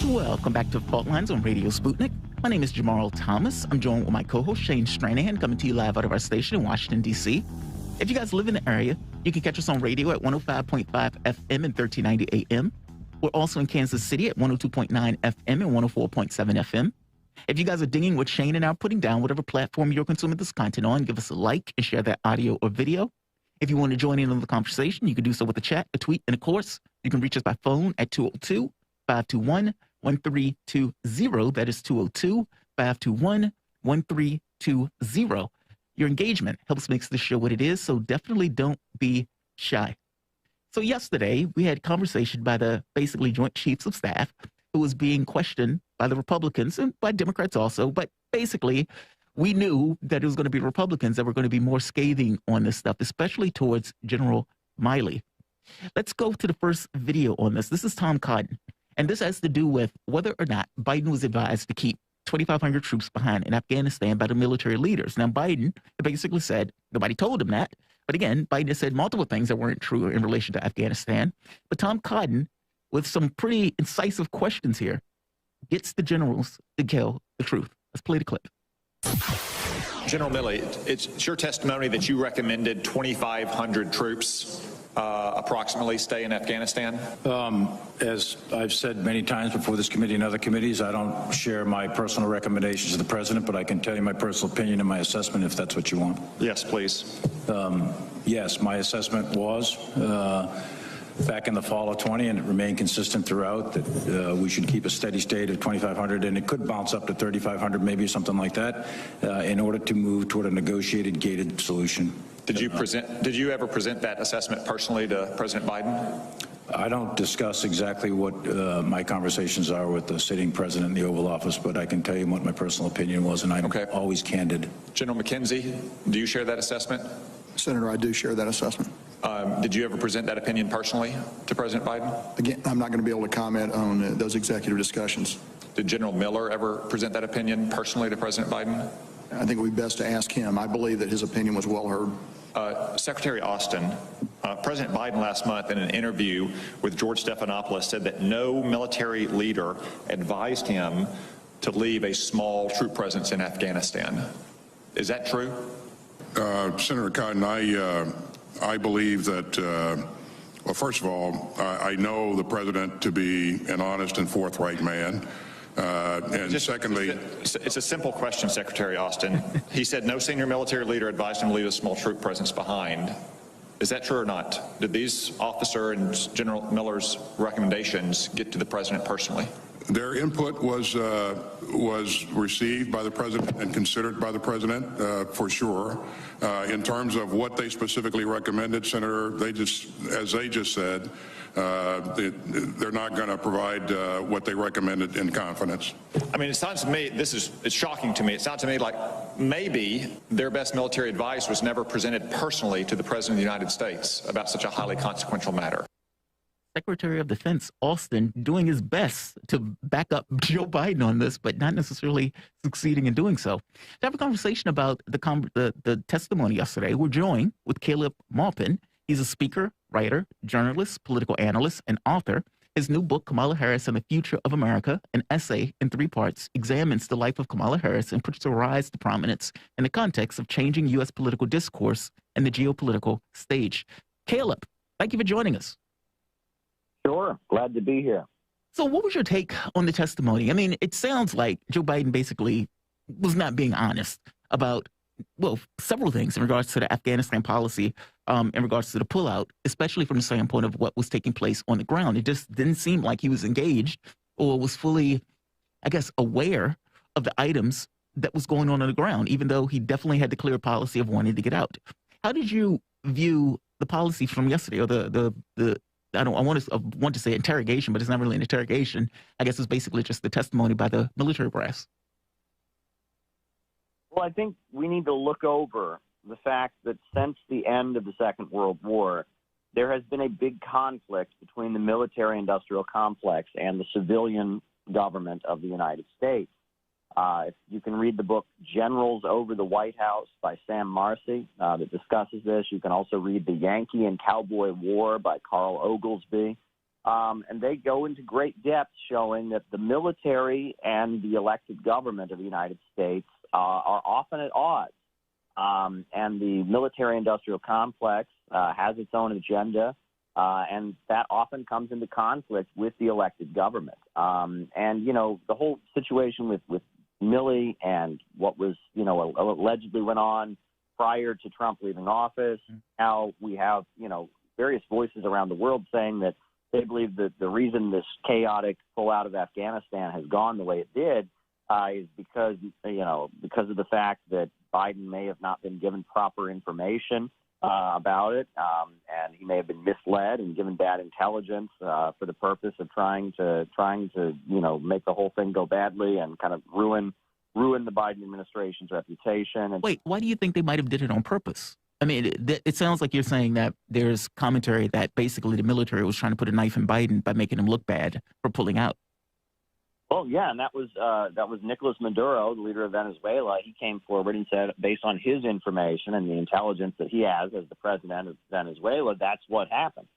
Welcome back to Fault Lines on Radio Sputnik. My name is Jamal Thomas. I'm joined with my co-host Shane Stranahan, coming to you live out of our station in Washington, D.C. If you guys live in the area, you can catch us on radio at 105.5 FM and 1390 AM. We're also in Kansas City at 102.9 FM and 104.7 FM. If you guys are dinging what Shane and I are putting down, whatever platform you're consuming this content on, give us a like and share that audio or video. If you want to join in on the conversation, you can do so with a chat, a tweet, and of course, you can reach us by phone at 202-521-1320. That is 202-521-1320. Your engagement helps make this show what it is, so definitely don't be shy. So yesterday, we had conversation by the basically Joint Chiefs of Staff who was being questioned by the Republicans and by Democrats also, but basically, we knew that it was going to be Republicans that were going to be more scathing on this stuff, especially towards General Milley. Let's go to the first video on this. This is Tom Cotton, and this has to do with whether or not Biden was advised to keep 2,500 troops behind in Afghanistan by the military leaders. Now, Biden basically said nobody told him that. But again, Biden has said multiple things that weren't true in relation to Afghanistan. But Tom Cotton, with some pretty incisive questions here, gets the generals to tell the truth. Let's play the clip. General Milley, it's your testimony that you recommended 2,500 troops approximately stay in Afghanistan? As I've said many times before this committee and other committees, I don't share my personal recommendations to the president, but I can tell you my personal opinion and my assessment if that's what you want. Yes, please. Yes, my assessment was back in the fall of 20, and it remained consistent throughout, that we should keep a steady state of 2,500, and it could bounce up to 3,500, maybe something like that, in order to move toward a negotiated, gated solution. Did you ever present that assessment personally to President Biden? I don't discuss exactly what my conversations are with the sitting president in the Oval Office, but I can tell you what my personal opinion was, and I'm always candid. General McKenzie, do you share that assessment? Senator, I do share that assessment. Did you ever present that opinion personally to President Biden? Again, I'm not going to be able to comment on those executive discussions. Did General Miller ever present that opinion personally to President Biden? I think it would be best to ask him. I believe that his opinion was well heard. Secretary Austin, President Biden last month in an interview with George Stephanopoulos said that no military leader advised him to leave a small troop presence in Afghanistan. Is that true? Senator Cotton, I believe that, well, first of all, I know the president to be an honest and forthright man. And secondly, it's a simple question, Secretary Austin. He said no senior military leader advised him to leave a small troop presence behind. Is that true or not? Did these officer and General Miller's recommendations get to the president personally? Their input was received by the president and considered by the president, for sure. In terms of what they specifically recommended, Senator, as they just said, they're not going to provide what they recommended in confidence. I mean, it sounds to me, it's shocking to me. It sounds to me like maybe their best military advice was never presented personally to the President of the United States about such a highly consequential matter. Secretary of Defense Austin doing his best to back up Joe Biden on this, but not necessarily succeeding in doing so. To have a conversation about the testimony yesterday, we're joined with Caleb Maupin. He's a speaker, writer, journalist, political analyst, and author. His new book, Kamala Harris and the Future of America, an essay in 3 parts, examines the life of Kamala Harris and puts her rise to prominence in the context of changing U.S. political discourse and the geopolitical stage. Caleb, thank you for joining us. Sure. Glad to be here. So what was your take on the testimony? I mean, it sounds like Joe Biden basically was not being honest about, well, several things in regards to the Afghanistan policy, in regards to the pullout, especially from the standpoint of what was taking place on the ground. It just didn't seem like he was engaged or was fully, I guess, aware of the items that was going on the ground, even though he definitely had the clear policy of wanting to get out. How did you view the policy from yesterday, or I want to say interrogation, but it's not really an interrogation. I guess it's basically just the testimony by the military brass. Well, I think we need to look over the fact that since the end of the Second World War, there has been a big conflict between the military-industrial complex and the civilian government of the United States. If you can read the book Generals Over the White House by Sam Marcy that discusses this. You can also read The Yankee and Cowboy War by Carl Oglesby. And they go into great depth showing that the military and the elected government of the United States are often at odds. And the military-industrial complex has its own agenda, and that often comes into conflict with the elected government. And, you know, the whole situation with Milley and what was, you know, allegedly went on prior to Trump leaving office, how we have, you know, various voices around the world saying that they believe that the reason this chaotic pullout of Afghanistan has gone the way it did is because, you know, because of the fact that Biden may have not been given proper information about it, and he may have been misled and given bad intelligence for the purpose of trying to you know, make the whole thing go badly and kind of ruin the Biden administration's reputation. And Wait, why do you think they might have did it on purpose? I mean, it sounds like you're saying that there's commentary that basically the military was trying to put a knife in Biden by making him look bad for pulling out. well, yeah, and that was Nicolas Maduro, the leader of Venezuela. He came forward and said, based on his information and the intelligence that he has as the president of Venezuela, that's what happened.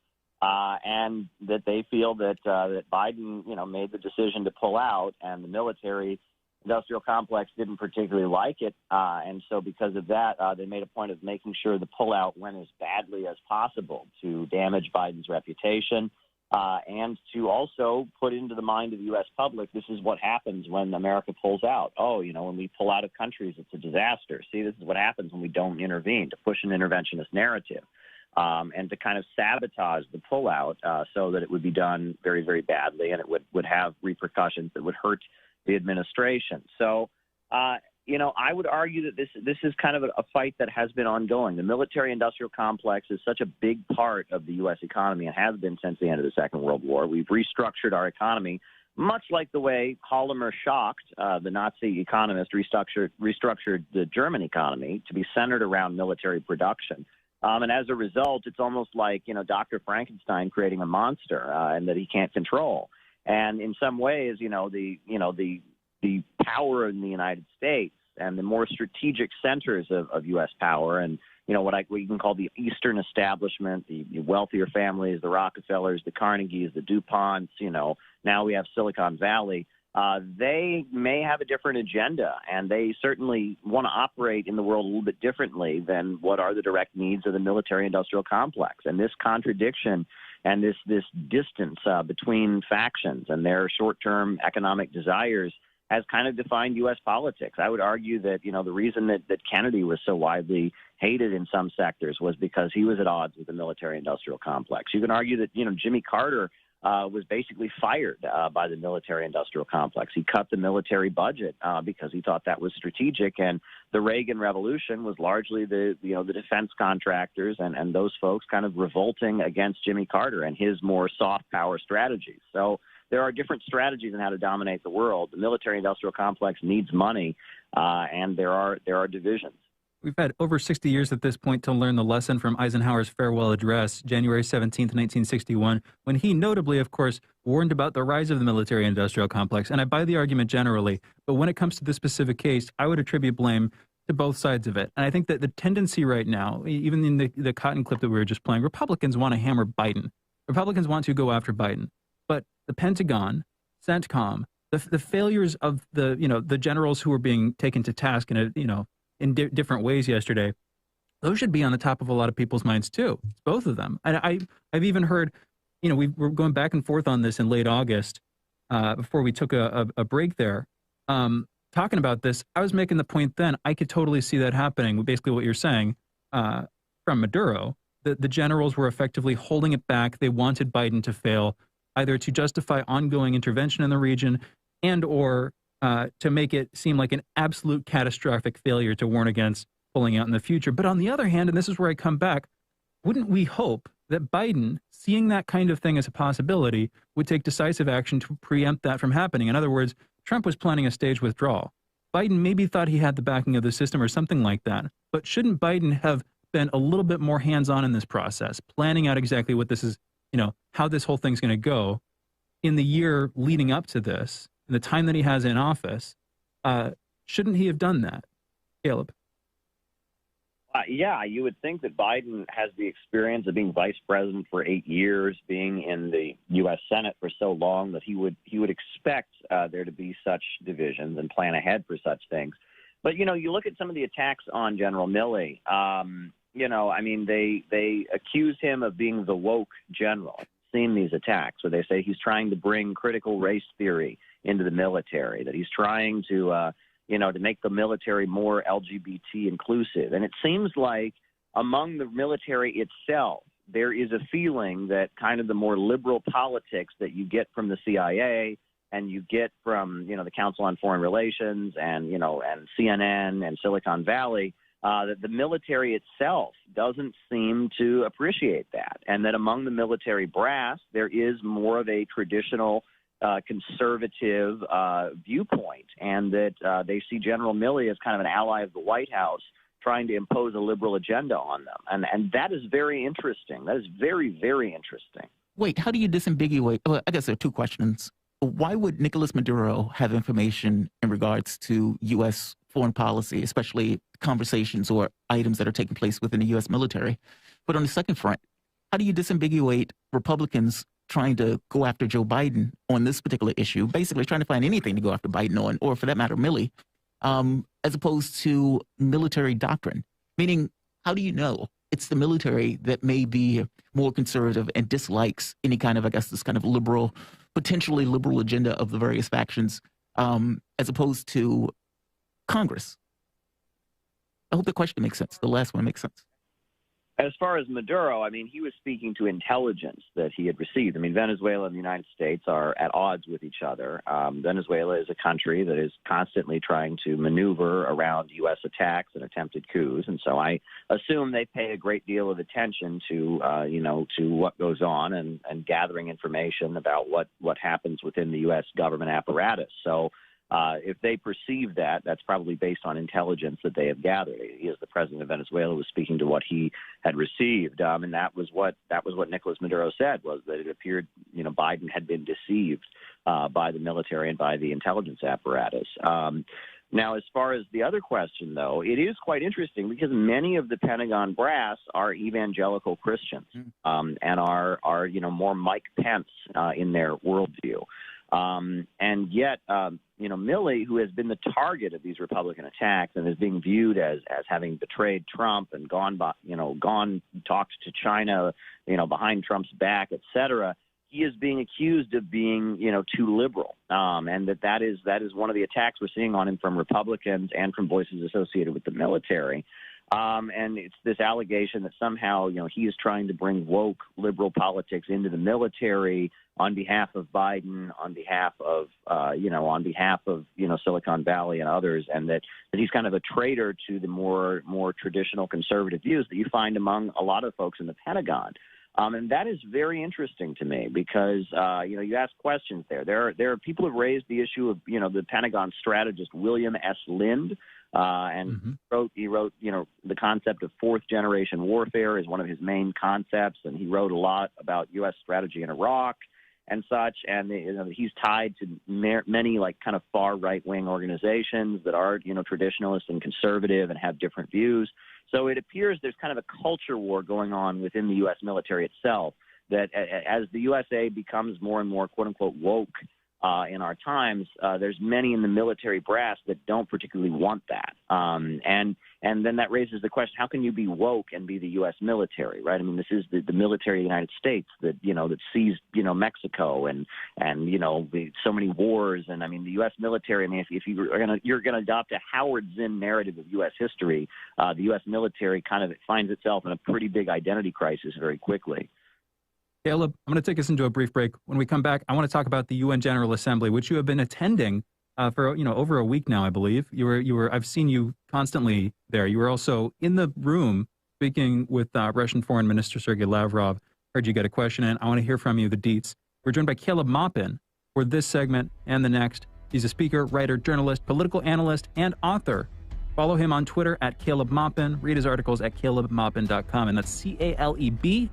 And that they feel that that Biden, you know, made the decision to pull out, and the military-industrial complex didn't particularly like it, and so because of that, they made a point of making sure the pullout went as badly as possible to damage Biden's reputation, and to also put into the mind of the U.S. public, this is what happens when America pulls out. Oh, you know, when we pull out of countries, it's a disaster. See, this is what happens when we don't intervene, to push an interventionist narrative. And to kind of sabotage the pullout so that it would be done very, very badly, and it would have repercussions that would hurt the administration. So, you know, I would argue that this is kind of a fight that has been ongoing. The military-industrial complex is such a big part of the U.S. economy and has been since the end of the Second World War. We've restructured our economy, much like the way Hjalmar Schacht, the Nazi economist, restructured the German economy to be centered around military production. And as a result, it's almost like, you know, Dr. Frankenstein creating a monster and that he can't control. And in some ways, the power in the United States and the more strategic centers of U.S. power, and you know what you can call the Eastern establishment, the wealthier families, the Rockefellers, the Carnegies, the DuPonts. You know, now we have Silicon Valley. They may have a different agenda, and they certainly want to operate in the world a little bit differently than what are the direct needs of the military-industrial complex. And this contradiction and this distance between factions and their short-term economic desires has kind of defined U.S. politics. I would argue that, you know, the reason that Kennedy was so widely hated in some sectors was because he was at odds with the military-industrial complex. You can argue that, you know, Jimmy Carter was basically fired by the military-industrial complex. He cut the military budget because he thought that was strategic, and the Reagan Revolution was largely the defense contractors and those folks kind of revolting against Jimmy Carter and his more soft power strategies. So there are different strategies on how to dominate the world. The military-industrial complex needs money, and there are divisions. We've had over 60 years at this point to learn the lesson from Eisenhower's farewell address, January 17th, 1961, when he notably, of course, warned about the rise of the military-industrial complex. And I buy the argument generally, but when it comes to this specific case, I would attribute blame to both sides of it. And I think that the tendency right now, even in the Cotton clip that we were just playing, Republicans want to hammer Biden. Republicans want to go after Biden. But the Pentagon, CENTCOM, the failures of the generals who were being taken to task in different ways yesterday, those should be on the top of a lot of people's minds too. It's both of them. And I've even heard, we were going back and forth on this in late August before we took a break there, talking about this. I was making the point then, I could totally see that happening. Basically what you're saying from Maduro, the generals were effectively holding it back. They wanted Biden to fail, either to justify ongoing intervention in the region and or to make it seem like an absolute catastrophic failure to warn against pulling out in the future. But on the other hand, and this is where I come back, wouldn't we hope that Biden, seeing that kind of thing as a possibility, would take decisive action to preempt that from happening? In other words, Trump was planning a staged withdrawal. Biden maybe thought he had the backing of the system or something like that. But shouldn't Biden have been a little bit more hands-on in this process, planning out exactly what this is, how this whole thing's going to go in the year leading up to this, in the time that he has in office? Shouldn't he have done that? Caleb? Yeah, you would think that Biden has the experience of being vice president for 8 years, being in the U.S. Senate for so long, that he would expect there to be such divisions and plan ahead for such things. But, you look at some of the attacks on General Milley, they accuse him of being the woke general. I've seen these attacks where they say he's trying to bring critical race theory into the military, that he's trying to make the military more LGBT inclusive. And it seems like among the military itself, there is a feeling that kind of the more liberal politics that you get from the CIA and you get from, the Council on Foreign Relations and CNN and Silicon Valley, that the military itself doesn't seem to appreciate that. And that among the military brass, there is more of a traditional conservative viewpoint, and that they see General Milley as kind of an ally of the White House trying to impose a liberal agenda on them. And that is very interesting. That is very, very interesting. Wait, how do you disambiguate? Well, I guess there are two questions. Why would Nicolas Maduro have information in regards to U.S. foreign policy, especially conversations or items that are taking place within the U.S. military? But on the second front, how do you disambiguate Republicans trying to go after Joe Biden on this particular issue, basically trying to find anything to go after Biden on, or for that matter, Milley, as opposed to military doctrine? Meaning, how do you know it's the military that may be more conservative and dislikes any kind of, I guess, this kind of liberal, potentially liberal agenda of the various factions, as opposed to Congress? I hope the question makes sense. The last one makes sense. As far as Maduro, he was speaking to intelligence that he had received. Venezuela and the United States are at odds with each other. Venezuela is a country that is constantly trying to maneuver around U.S. attacks and attempted coups. And so I assume they pay a great deal of attention to what goes on and gathering information about what happens within the U.S. government apparatus. So if they perceive that, that's probably based on intelligence that they have gathered. He, as the president of Venezuela, was speaking to what he had received, and that was what Nicolas Maduro said, was that it appeared Biden had been deceived by the military and by the intelligence apparatus. Now, as far as the other question, though, it is quite interesting because many of the Pentagon brass are evangelical Christians and are more Mike Pence in their worldview. And yet, Milley, who has been the target of these Republican attacks and is being viewed as having betrayed Trump and gone talked to China, behind Trump's back, et cetera, he is being accused of being, too liberal. And that is one of the attacks we're seeing on him from Republicans and from voices associated with the military. And it's this allegation that somehow, he is trying to bring woke liberal politics into the military on behalf of Biden, on behalf of Silicon Valley and others, and that he's kind of a traitor to the more traditional conservative views that you find among a lot of folks in the Pentagon. And that is very interesting to me because, you ask questions there. There are people who have raised the issue of, the Pentagon strategist William S. Lind, and he wrote, the concept of fourth generation warfare is one of his main concepts. And he wrote a lot about U.S. strategy in Iraq and such. And he's tied to many kind of far right wing organizations that are, traditionalist and conservative and have different views. So it appears there's kind of a culture war going on within the U.S. military itself, that as the USA becomes more and more, quote unquote, woke in our times, there's many in the military brass that don't particularly want that. And then that raises the question, how can you be woke and be the U.S. military, right? This is the military of the United States that, that seized, Mexico and so many wars. And the U.S. military, if you're going to adopt a Howard Zinn narrative of U.S. history, the U.S. military kind of finds itself in a pretty big identity crisis very quickly. Caleb, I'm going to take us into a brief break. When we come back, I want to talk about the UN General Assembly, which you have been attending for over a week now, I believe. I've seen you constantly there. You were also in the room speaking with Russian Foreign Minister Sergei Lavrov. Heard you get a question in. I want to hear from you the deets. We're joined by Caleb Maupin for this segment and the next. He's a speaker, writer, journalist, political analyst, and author. Follow him on Twitter at Caleb Maupin. Read his articles at calebmaupin.com, and that's CALEB.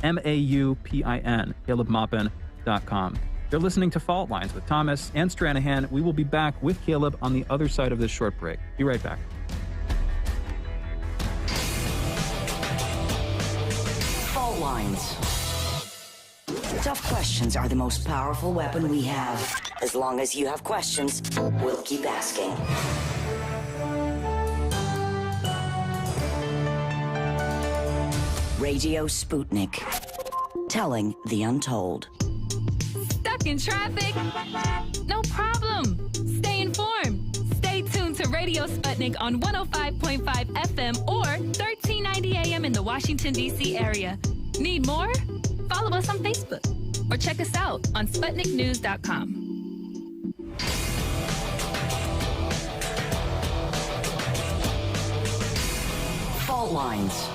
MAUPIN, calebmaupin.com. You're listening to Fault Lines with Thomas and Stranahan. We will be back with Caleb on the other side of this short break. Be right back. lines. Tough questions are the most powerful weapon we have. As long as you have questions, we'll keep asking. Radio Sputnik. Telling the untold. Stuck in traffic? No problem. Stay informed. Stay tuned to Radio Sputnik on 105.5 FM or 1390 AM in the Washington, D.C. area. Need more? Follow us on Facebook or check us out on SputnikNews.com. Fault lines.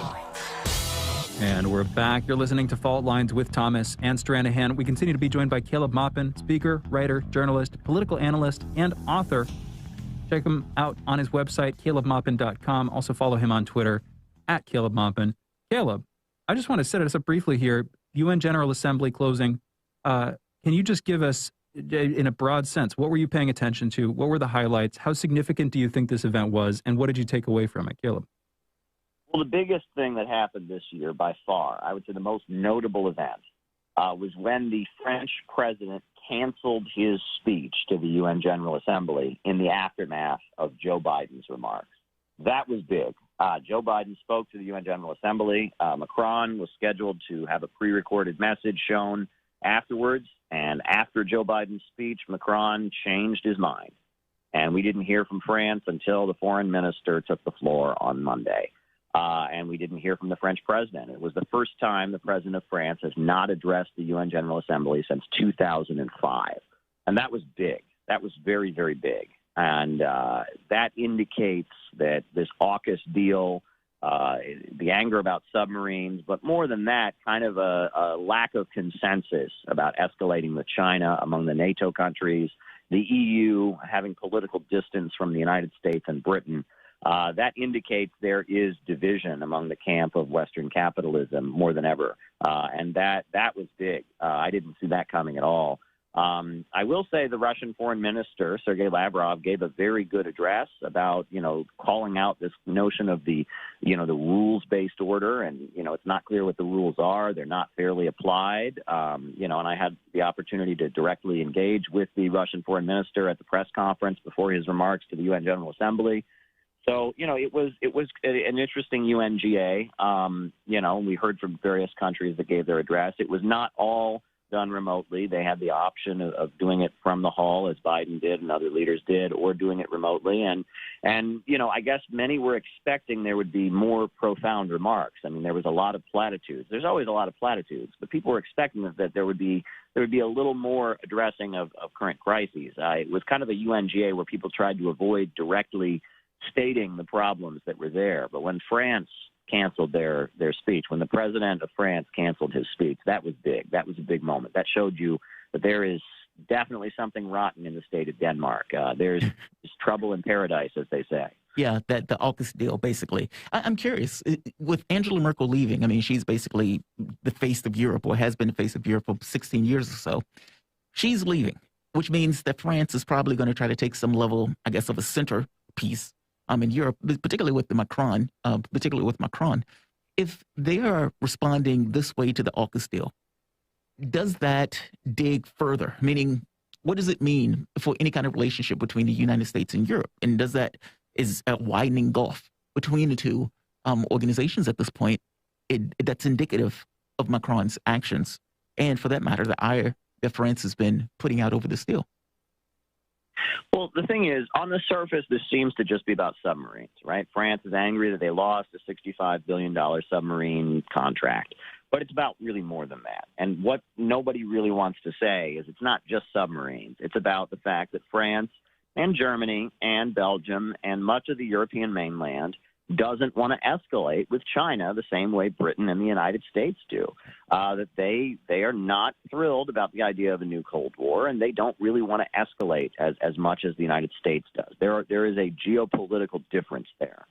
And we're back. You're listening to Fault Lines with Thomas and Stranahan. We continue to be joined by Caleb Maupin, speaker, writer, journalist, political analyst, and author. Check him out on his website, calebmaupin.com. Also follow him on Twitter, @CalebMaupin. Caleb, I just want to set us up briefly here. UN General Assembly closing. Can you just give us, in a broad sense, what were you paying attention to? What were the highlights? How significant do you think this event was? And what did you take away from it, Caleb? Well, the biggest thing that happened this year by far, I would say the most notable event, was when the French president canceled his speech to the UN General Assembly in the aftermath of Joe Biden's remarks. That was big. Joe Biden spoke to the UN General Assembly. Macron was scheduled to have a pre-recorded message shown afterwards. And after Joe Biden's speech, Macron changed his mind. And we didn't hear from France until the foreign minister took the floor on Monday. And we didn't hear from the French president. It was the first time the president of France has not addressed the UN General Assembly since 2005. And that was big. That was very, very big. And that indicates that this AUKUS deal, the anger about submarines, but more than that, kind of a lack of consensus about escalating with China among the NATO countries, the EU having political distance from the United States and Britain, that indicates there is division among the camp of Western capitalism more than ever. And that was big. I didn't see that coming at all. I will say the Russian foreign minister, Sergei Lavrov, gave a very good address about, calling out this notion of the rules-based order. And, it's not clear what the rules are. They're not fairly applied. And I had the opportunity to directly engage with the Russian foreign minister at the press conference before his remarks to the UN General Assembly. So, it was an interesting UNGA. We heard from various countries that gave their address. It was not all done remotely. They had the option of doing it from the hall, as Biden did and other leaders did, or doing it remotely. And I guess many were expecting there would be more profound remarks. I mean, there was a lot of platitudes. There's always a lot of platitudes, but people were expecting that there would be a little more addressing of current crises. It was kind of a UNGA where people tried to avoid directly stating the problems that were there. But when France canceled their speech, when the president of France canceled his speech, that was big. That was a big moment. That showed you that there is definitely something rotten in the state of Denmark. There's trouble in paradise, as they say. Yeah, the AUKUS deal, basically. I'm curious, with Angela Merkel leaving, I mean, she's basically the face of Europe, or has been the face of Europe for 16 years or so. She's leaving, which means that France is probably going to try to take some level, I guess, of a centerpiece in Europe, particularly with Macron. If they are responding this way to the AUKUS deal, does that dig further? Meaning, what does it mean for any kind of relationship between the United States and Europe? And is a widening gulf between the two organizations at this point? That's indicative of Macron's actions, and for that matter, the ire that France has been putting out over this deal. Well, the thing is, on the surface, this seems to just be about submarines, right? France is angry that they lost a $65 billion submarine contract. But it's about really more than that. And what nobody really wants to say is it's not just submarines. It's about the fact that France and Germany and Belgium and much of the European mainland doesn't want to escalate with China the same way Britain and the United States do. That they are not thrilled about the idea of a new Cold War, and they don't really want to escalate as much as the United States does. There is a geopolitical difference there.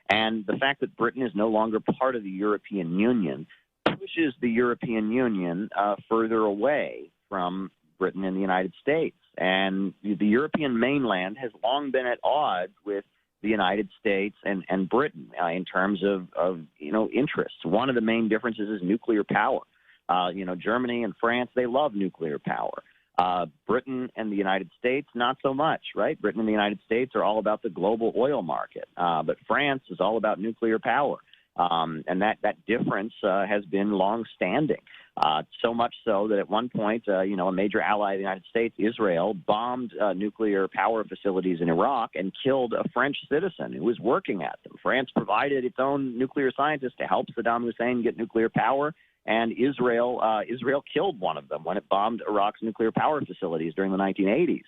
And the fact that Britain is no longer part of the European Union pushes the European Union further away from Britain and the United States. And the European mainland has long been at odds with the United States and Britain in terms of interests. One of the main differences is nuclear power. Germany and France, they love nuclear power. Britain and the United States, not so much, right? Britain and the United States are all about the global oil market, but France is all about nuclear power. And that difference has been long-standing, so much so that at one point, a major ally of the United States, Israel, bombed nuclear power facilities in Iraq and killed a French citizen who was working at them. France provided its own nuclear scientists to help Saddam Hussein get nuclear power, and Israel killed one of them when it bombed Iraq's nuclear power facilities during the 1980s.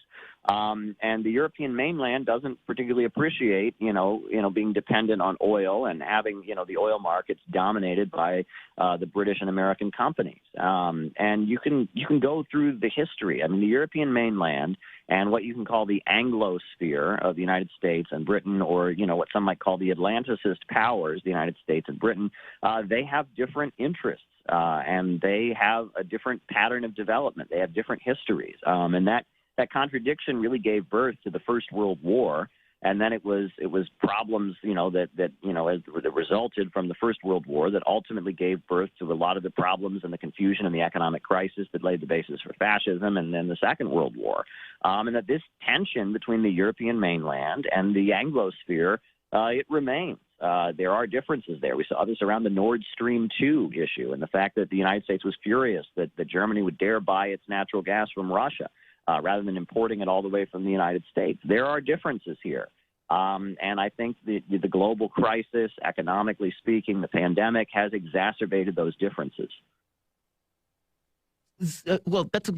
And the European mainland doesn't particularly appreciate, being dependent on oil and having, the oil markets dominated by the British and American companies. And you can go through the history. I mean, the European mainland and what you can call the Anglosphere of the United States and Britain, or, what some might call the Atlanticist powers, the United States and Britain, they have different interests. And they have a different pattern of development. They have different histories. And that contradiction really gave birth to the First World War. And then it was problems, that resulted from the First World War that ultimately gave birth to a lot of the problems and the confusion and the economic crisis that laid the basis for fascism and then the Second World War. And that this tension between the European mainland and the Anglosphere, it remains. There are differences there. We saw this around the Nord Stream 2 issue and the fact that the United States was furious that Germany would dare buy its natural gas from Russia rather than importing it all the way from the United States. There are differences here. And I think the global crisis, economically speaking, the pandemic has exacerbated those differences. Well, that's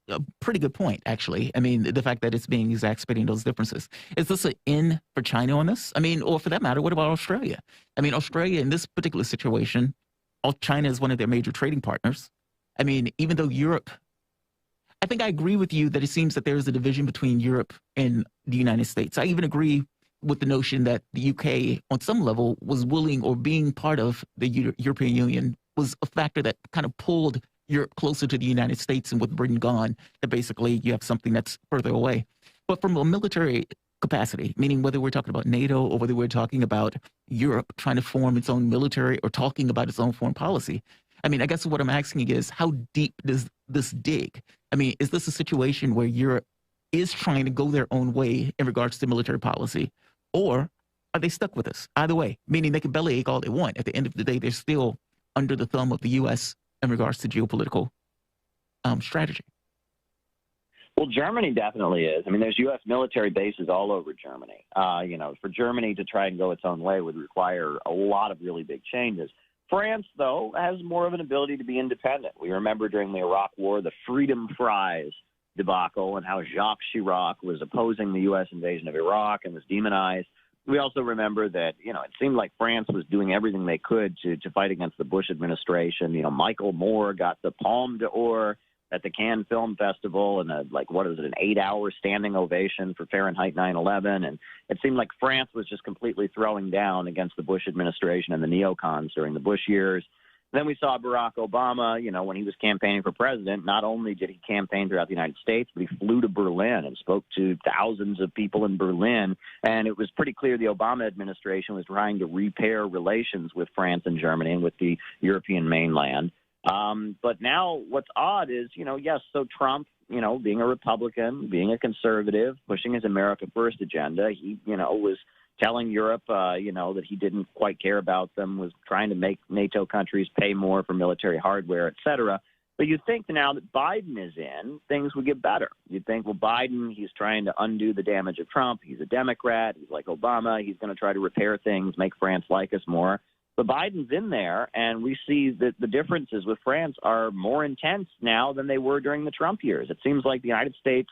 a pretty good point, actually. I mean, the fact that it's being exacerbating those differences. Is this an in for China on this? I mean, or for that matter, what about Australia? I mean, Australia in this particular situation, China is one of their major trading partners. I mean, even though Europe, I think I agree with you that it seems that there is a division between Europe and the United States. I even agree with the notion that the UK, on some level, was willing, or being part of the European Union was a factor that kind of pulled Europe closer to the United States, and with Britain gone, that basically you have something that's further away. But from a military capacity, meaning whether we're talking about NATO or whether we're talking about Europe trying to form its own military or talking about its own foreign policy, I mean, I guess what I'm asking is, how deep does this dig? I mean, is this a situation where Europe is trying to go their own way in regards to military policy, or are they stuck with us? Either way, meaning they can bellyache all they want. At the end of the day, they're still under the thumb of the U.S. in regards to geopolitical strategy. Well, Germany definitely is. I mean, there's U.S. military bases all over Germany. For Germany to try and go its own way would require a lot of really big changes. France, though, has more of an ability to be independent. We remember during the Iraq War, the Freedom Fries debacle and how Jacques Chirac was opposing the U.S. invasion of Iraq and was demonized. We also remember that, it seemed like France was doing everything they could to fight against the Bush administration. Michael Moore got the Palme d'Or at the Cannes Film Festival and an 8-hour standing ovation for Fahrenheit 9/11. And it seemed like France was just completely throwing down against the Bush administration and the neocons during the Bush years. Then we saw Barack Obama, when he was campaigning for president. Not only did he campaign throughout the United States, but he flew to Berlin and spoke to thousands of people in Berlin. And it was pretty clear the Obama administration was trying to repair relations with France and Germany and with the European mainland. But now what's odd is, so Trump, being a Republican, being a conservative, pushing his America First agenda, he, was telling Europe, that he didn't quite care about them, was trying to make NATO countries pay more for military hardware, et cetera. But you'd think now that Biden is in, things would get better. You'd think, well, Biden, he's trying to undo the damage of Trump. He's a Democrat. He's like Obama. He's going to try to repair things, make France like us more. But Biden's in there, and we see that the differences with France are more intense now than they were during the Trump years. It seems like the United States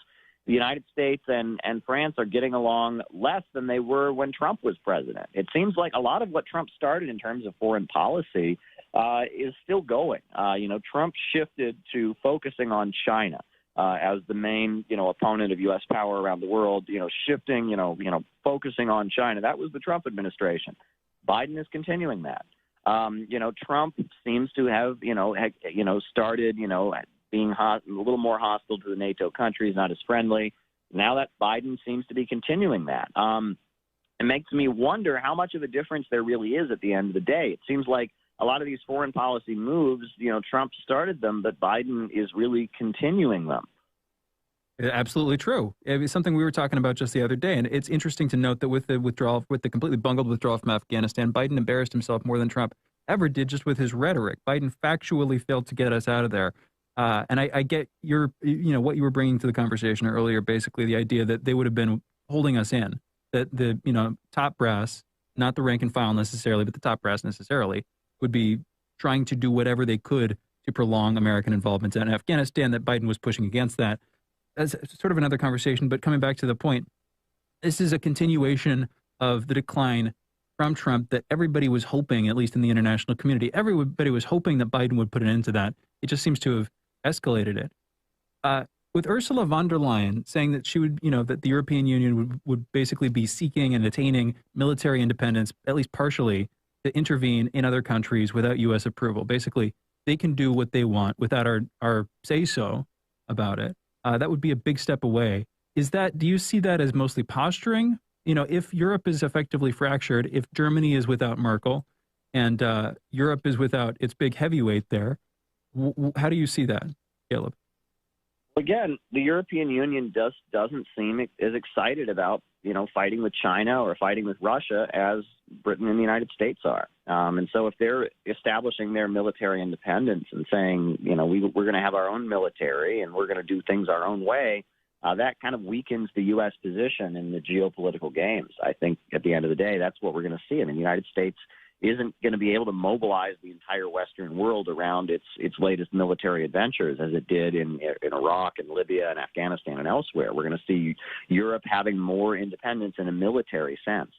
and France are getting along less than they were when Trump was president. It seems like a lot of what Trump started in terms of foreign policy is still going. Trump shifted to focusing on China as the main, opponent of U.S. power around the world. Focusing on China. That was the Trump administration. Biden is continuing that. Trump seems to have, started, being a little more hostile to the NATO countries, not as friendly. Now that Biden seems to be continuing that. It makes me wonder how much of a difference there really is at the end of the day. It seems like a lot of these foreign policy moves, Trump started them, but Biden is really continuing them. Absolutely true. It was something we were talking about just the other day, and it's interesting to note that with the completely bungled withdrawal from Afghanistan, Biden embarrassed himself more than Trump ever did just with his rhetoric. Biden factually failed to get us out of there. And I get what you were bringing to the conversation earlier, basically the idea that they would have been holding us in, that the top brass, not the rank and file necessarily, but the top brass necessarily, would be trying to do whatever they could to prolong American involvement in Afghanistan, that Biden was pushing against that. That's sort of another conversation, but coming back to the point, this is a continuation of the decline from Trump that everybody was hoping, at least in the international community, everybody was hoping that Biden would put an end to that. It just seems to have escalated it. With Ursula von der Leyen saying that she would, that the European Union would basically be seeking and attaining military independence, at least partially, to intervene in other countries without U.S. approval. Basically, they can do what they want without our say-so about it. That would be a big step away. Do you see that as mostly posturing? If Europe is effectively fractured, if Germany is without Merkel and Europe is without its big heavyweight there, how do you see that, Caleb? Again, the European Union doesn't seem as excited about, fighting with China or fighting with Russia as Britain and the United States are. And so if they're establishing their military independence and saying, we're going to have our own military and we're going to do things our own way, that kind of weakens the U.S. position in the geopolitical games. I think at the end of the day, that's what we're going to see. I mean, the United States isn't going to be able to mobilize the entire Western world around its latest military adventures as it did in Iraq and Libya and Afghanistan and elsewhere. We're going to see Europe having more independence in a military sense.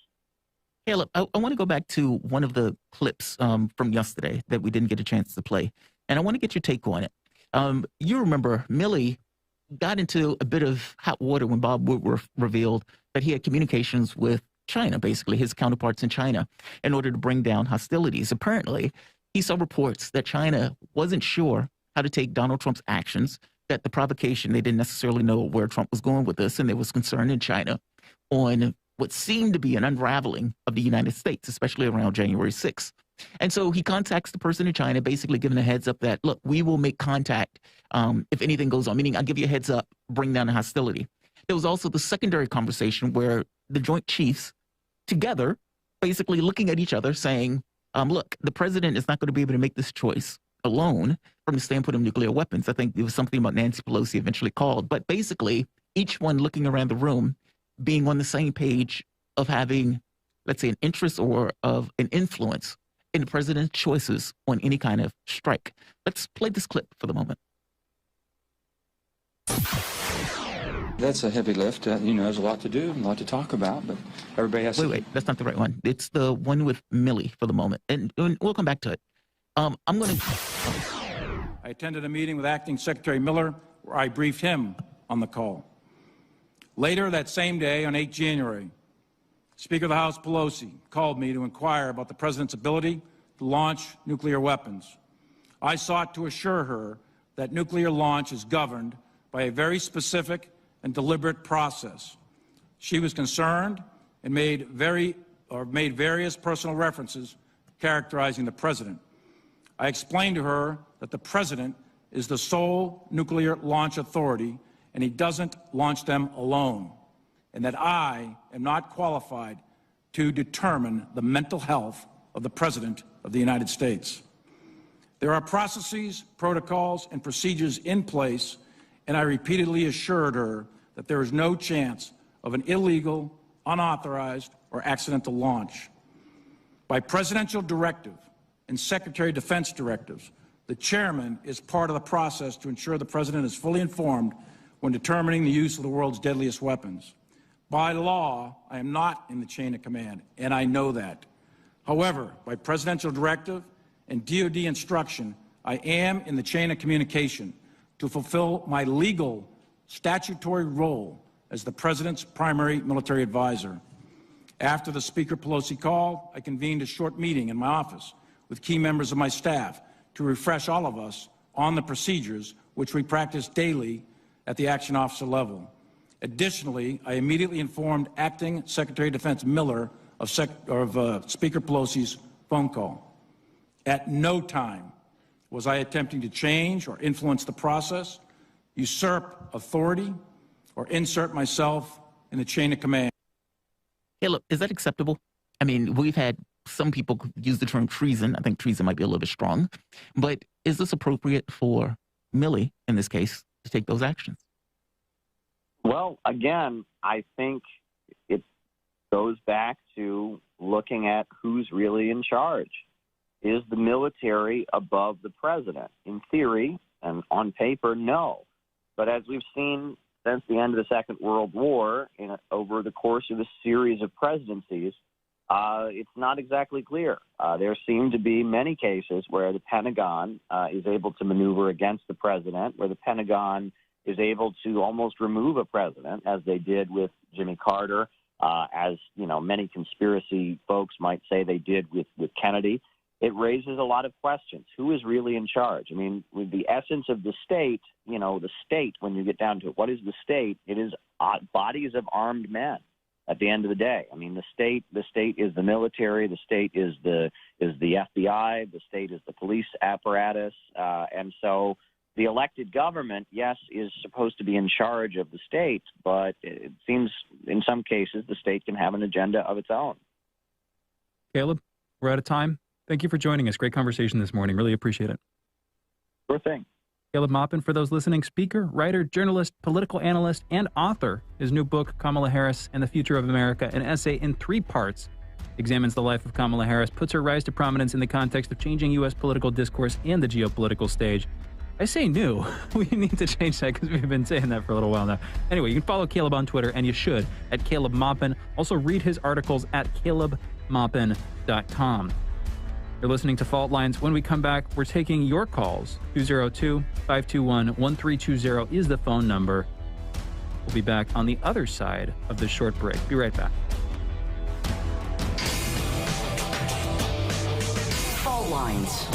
Caleb, I want to go back to one of the clips from yesterday that we didn't get a chance to play, and I want to get your take on it. You remember Milley got into a bit of hot water when Bob Woodward revealed that he had communications with China, basically his counterparts in China, in order to bring down hostilities. Apparently, he saw reports that China wasn't sure how to take Donald Trump's actions, that the provocation, they didn't necessarily know where Trump was going with this, and there was concern in China on what seemed to be an unraveling of the United States, especially around January 6th. And so he contacts the person in China, basically giving a heads up that, look, we will make contact if anything goes on, meaning I'll give you a heads up, bring down the hostility. There was also the secondary conversation where the Joint Chiefs together, basically looking at each other saying, look, the president is not going to be able to make this choice alone from the standpoint of nuclear weapons. I think there was something about Nancy Pelosi eventually called, but basically each one looking around the room being on the same page of having, let's say, an interest or of an influence in the president's choices on any kind of strike. Let's play this clip for the moment. That's a heavy lift. There's a lot to do, a lot to talk about, but everybody has to... Wait, that's not the right one. It's the one with Milley for the moment, and we'll come back to it. I'm going to... I attended a meeting with Acting Secretary Miller where I briefed him on the call. Later that same day, on 8 January, Speaker of the House Pelosi called me to inquire about the president's ability to launch nuclear weapons. I sought to assure her that nuclear launch is governed by a very specific and deliberate process. She was concerned and made various personal references characterizing the president. I explained to her that the president is the sole nuclear launch authority and he doesn't launch them alone, and that I am not qualified to determine the mental health of the President of the United States. There are processes, protocols, and procedures in place, and I repeatedly assured her that there is no chance of an illegal, unauthorized, or accidental launch. By presidential directive and Secretary of Defense directives, the chairman is part of the process to ensure the president is fully informed when determining the use of the world's deadliest weapons. By law, I am not in the chain of command, and I know that. However, by presidential directive and DoD instruction, I am in the chain of communication to fulfill my legal statutory role as the president's primary military advisor. After the Speaker Pelosi call, I convened a short meeting in my office with key members of my staff to refresh all of us on the procedures which we practice daily at the action officer level. Additionally, I immediately informed Acting Secretary of Defense Miller of Speaker Pelosi's phone call. At no time was I attempting to change or influence the process, usurp authority, or insert myself in the chain of command. Caleb, is that acceptable? I mean, we've had some people use the term treason. I think treason might be a little bit strong. But is this appropriate for Milley, in this case, to take those actions? Well, again, I think it goes back to looking at who's really in charge. Is the military above the president? In theory and on paper, no. But as we've seen since the end of the Second World War, over the course of a series of presidencies, it's not exactly clear. There seem to be many cases where the Pentagon is able to maneuver against the president, where the Pentagon is able to almost remove a president, as they did with Jimmy Carter, as many conspiracy folks might say they did with Kennedy. It raises a lot of questions. Who is really in charge? I mean, with the essence of the state, the state, when you get down to it, what is the state? It is bodies of armed men at the end of the day. I mean, the state is the military, the state is the FBI, the state is the police apparatus, and so the elected government, yes, is supposed to be in charge of the state, but it seems in some cases the state can have an agenda of its own. Caleb, we're out of time. Thank you for joining us. Great conversation this morning. Really appreciate it. Sure thing. Caleb Maupin, for those listening, speaker, writer, journalist, political analyst, and author. His new book, Kamala Harris and the Future of America, an essay in 3 parts, examines the life of Kamala Harris, puts her rise to prominence in the context of changing U.S. political discourse and the geopolitical stage. I say new. We need to change that because we've been saying that for a little while now. Anyway, you can follow Caleb on Twitter, and you should, at Caleb Maupin. Also, read his articles at calebmaupin.com. You're listening to Fault Lines. When we come back, we're taking your calls. 202-521-1320 is the phone number. We'll be back on the other side of this short break. Be right back. Fault Lines.